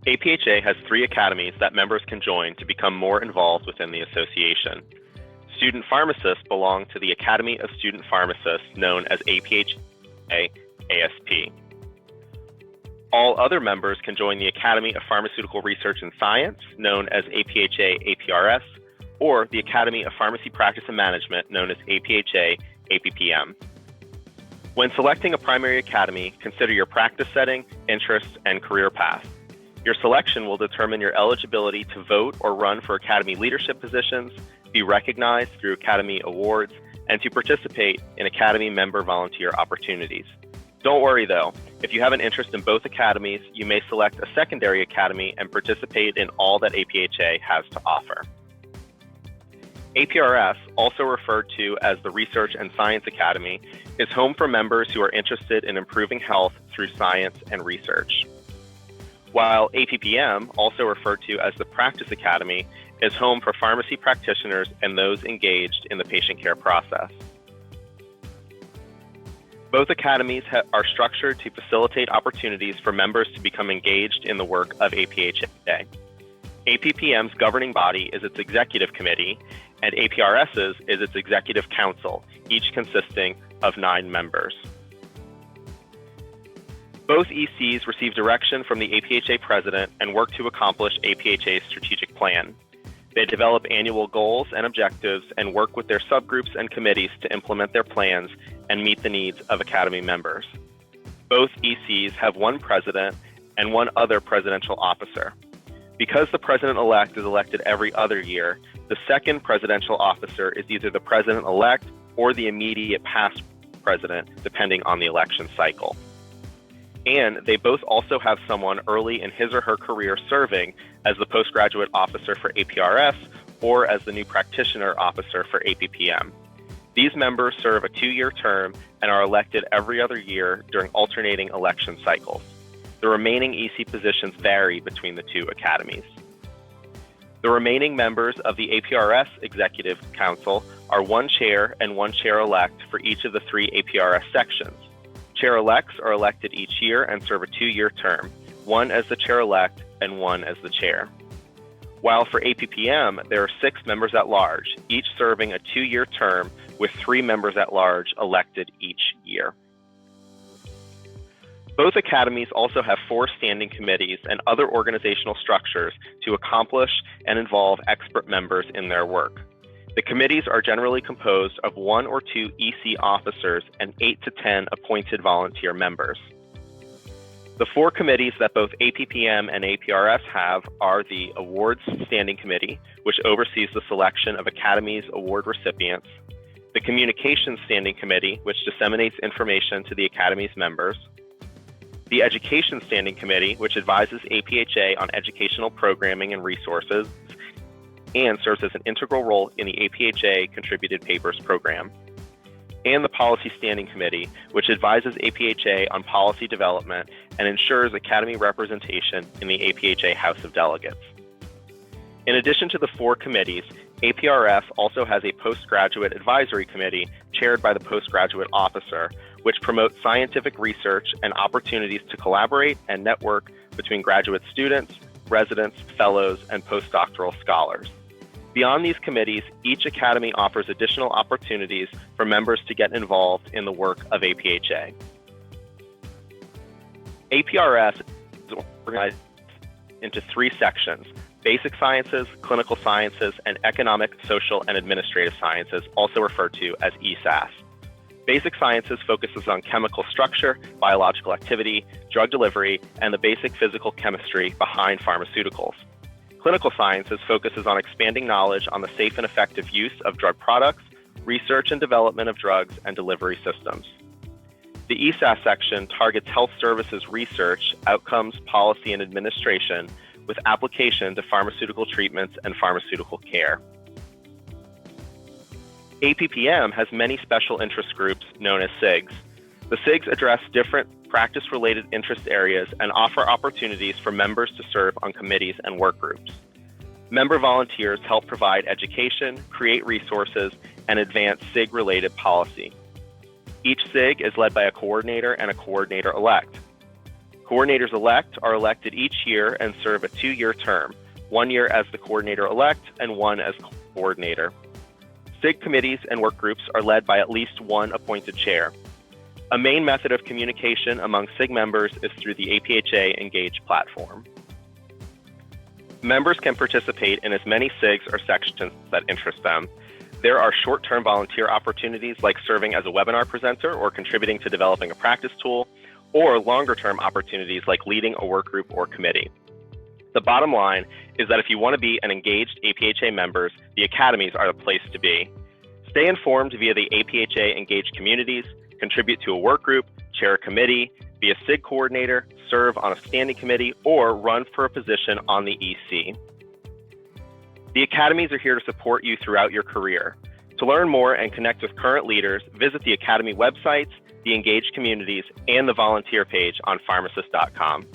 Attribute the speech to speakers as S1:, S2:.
S1: APhA has 3 academies that members can join to become more involved within the association. Student pharmacists belong to the Academy of Student Pharmacists, known as APhA-APP. All other members can join the Academy of Pharmaceutical Research and Science, known as APhA-APRS, or the Academy of Pharmacy Practice and Management, known as APhA-APPM. When selecting a primary academy, consider your practice setting, interests, and career path. Your selection will determine your eligibility to vote or run for academy leadership positions, be recognized through academy awards, and to participate in academy member volunteer opportunities. Don't worry though, if you have an interest in both academies, you may select a secondary academy and participate in all that APhA has to offer. APRS, also referred to as the Research and Science Academy, is home for members who are interested in improving health through science and research. While APPM, also referred to as the Practice Academy, is home for pharmacy practitioners and those engaged in the patient care process. Both academies are structured to facilitate opportunities for members to become engaged in the work of APhA. APPM's governing body is its executive committee, and APRS's is its executive council, each consisting of 9 members. Both ECs receive direction from the APhA president and work to accomplish APhA's strategic plan. They develop annual goals and objectives and work with their subgroups and committees to implement their plans and meet the needs of academy members. Both ECs have one president and one other presidential officer. Because the president-elect is elected every other year, the second presidential officer is either the president-elect or the immediate past president, depending on the election cycle. And they both also have someone early in his or her career serving as the postgraduate officer for APRS or as the new practitioner officer for APPM. These members serve a 2-year term and are elected every other year during alternating election cycles. The remaining EC positions vary between the 2 academies. The remaining members of the APRS Executive Council are 1 chair and 1 chair-elect for each of the 3 APRS sections. Chair-elects are elected each year and serve a 2-year term, 1 as the chair-elect and 1 as the chair. While for APPM, there are 6 members at large, each serving a 2-year term with 3 members at large elected each year. Both academies also have 4 standing committees and other organizational structures to accomplish and involve expert members in their work. The committees are generally composed of 1 or 2 EC officers and 8 to 10 appointed volunteer members. The 4 committees that both APPM and APRS have are the Awards Standing Committee, which oversees the selection of Academy's award recipients, the Communications Standing Committee, which disseminates information to the Academy's members, the Education Standing Committee, which advises APhA on educational programming and resources, and serves as an integral role in the APhA Contributed Papers program, and the Policy Standing Committee, which advises APhA on policy development and ensures Academy representation in the APhA House of Delegates. In addition to the 4 committees, APRS also has a Postgraduate Advisory Committee chaired by the Postgraduate Officer, which promotes scientific research and opportunities to collaborate and network between graduate students, residents, fellows, and postdoctoral scholars. Beyond these committees, each academy offers additional opportunities for members to get involved in the work of APhA. APRS is organized into 3 sections: Basic Sciences, Clinical Sciences, and Economic, Social, and Administrative Sciences, also referred to as ESAS. Basic Sciences focuses on chemical structure, biological activity, drug delivery, and the basic physical chemistry behind pharmaceuticals. Clinical Sciences focuses on expanding knowledge on the safe and effective use of drug products, research and development of drugs, and delivery systems. The ESAS section targets health services research, outcomes, policy, and administration with application to pharmaceutical treatments and pharmaceutical care. APPM has many special interest groups known as SIGs. The SIGs address different practice-related interest areas and offer opportunities for members to serve on committees and work groups. Member volunteers help provide education, create resources, and advance SIG-related policy. Each SIG is led by a coordinator and a coordinator-elect. Coordinators-elect are elected each year and serve a 2-year term, 1 year as the coordinator-elect and 1 as coordinator. SIG committees and work groups are led by at least 1 appointed chair. A main method of communication among SIG members is through the APhA Engage platform. Members can participate in as many SIGs or sections that interest them. There are short-term volunteer opportunities like serving as a webinar presenter or contributing to developing a practice tool, or longer-term opportunities like leading a work group or committee. The bottom line is that if you want to be an engaged APhA members, the academies are the place to be. Stay informed via the APhA Engaged communities, contribute to a work group, chair a committee, be a SIG coordinator, serve on a standing committee, or run for a position on the EC. The academies are here to support you throughout your career. To learn more and connect with current leaders, visit the Academy websites, the Engaged communities, and the volunteer page on pharmacist.com.